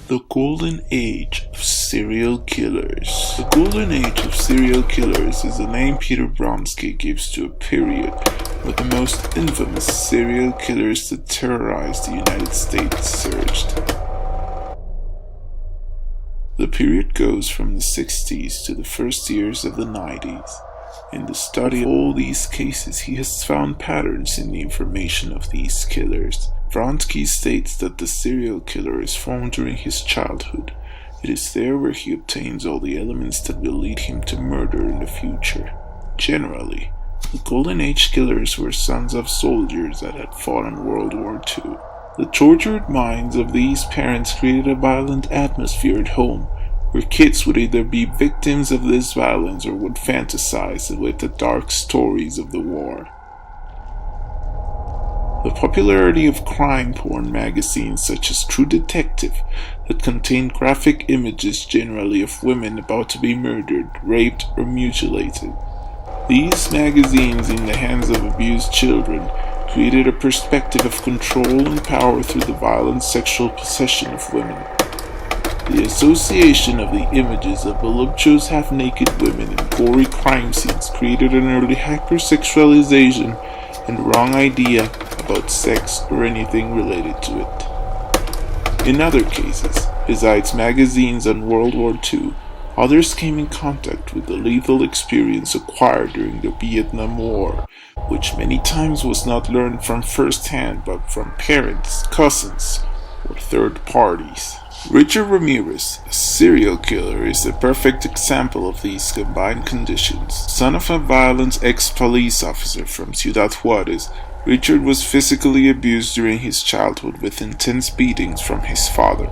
The Golden Age of Serial Killers. The Golden Age of Serial Killers is the name Peter Vronsky gives to a period where the most infamous serial killers that terrorized the United States surged. The period goes from the 60s to the first years of the 90s. In the study of all these cases, he has found patterns in the information of these killers. Vronsky states that the serial killer is formed during his childhood. It is there where he obtains all the elements that will lead him to murder in the future. Generally, the Golden Age killers were sons of soldiers that had fought in World War II. The tortured minds of these parents created a violent atmosphere at home, where kids would either be victims of this violence or would fantasize with the dark stories of the war. The popularity of crime porn magazines such as True Detective that contained graphic images generally of women about to be murdered, raped, or mutilated. These magazines in the hands of abused children created a perspective of control and power through the violent sexual possession of women. The association of the images of voluptuous half-naked women in gory crime scenes created an early hypersexualization and wrong idea about sex or anything related to it. In other cases, besides magazines on World War II, others came in contact with the lethal experience acquired during the Vietnam War, which many times was not learned from first hand but from parents, cousins, or third parties. Richard Ramirez, a serial killer, is a perfect example of these combined conditions. Son of a violent ex-police officer from Ciudad Juarez, Richard was physically abused during his childhood with intense beatings from his father.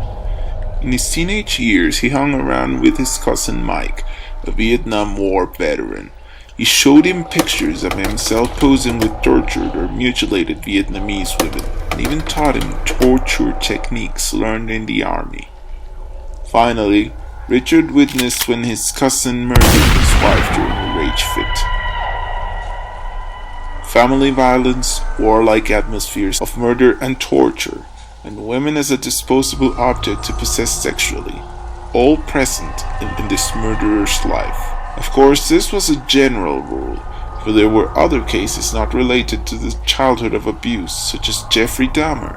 In his teenage years, he hung around with his cousin Mike, a Vietnam War veteran. He showed him pictures of himself posing with tortured or mutilated Vietnamese women, and even taught him torture techniques learned in the army. Finally, Richard witnessed when his cousin murdered his wife during a rage fit. Family violence, warlike atmospheres of murder and torture, and women as a disposable object to possess sexually, all present in this murderer's life. Of course, this was a general rule, for there were other cases not related to the childhood of abuse, such as Jeffrey Dahmer,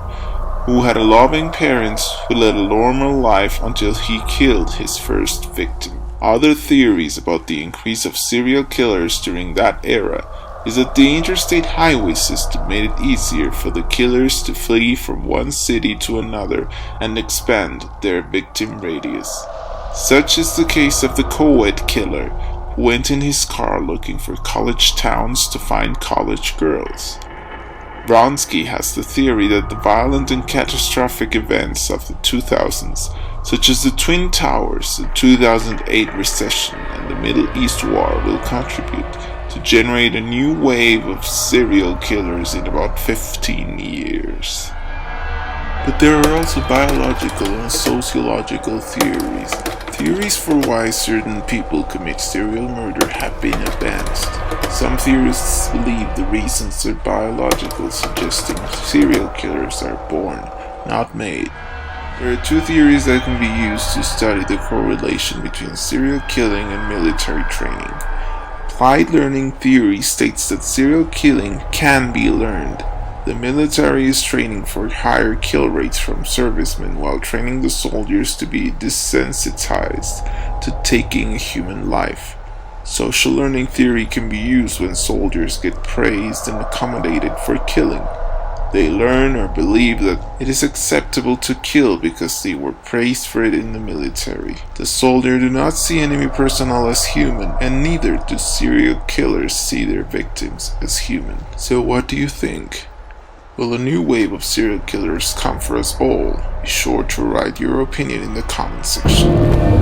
who had loving parents who led a normal life until he killed his first victim. Other theories about the increase of serial killers during that era is that the interstate highway system made it easier for the killers to flee from one city to another and expand their victim radius. Such is the case of the co-ed killer, who went in his car looking for college towns to find college girls. Vronsky has the theory that the violent and catastrophic events of the 2000s, such as the Twin Towers, the 2008 recession, and the Middle East War, will contribute to generate a new wave of serial killers in about 15 years. But there are also biological and sociological theories. Theories for why certain people commit serial murder have been advanced. Some theorists believe the reasons are biological, suggesting serial killers are born, not made. There are two theories that can be used to study the correlation between serial killing and military training. Applied learning theory states that serial killing can be learned. The military is training for higher kill rates from servicemen while training the soldiers to be desensitized to taking a human life. Social learning theory can be used when soldiers get praised and accommodated for killing. They learn or believe that it is acceptable to kill because they were praised for it in the military. The soldiers do not see enemy personnel as human, and neither do serial killers see their victims as human. So what do you think? Will a new wave of serial killers come for us all? Be sure to write your opinion in the comment section.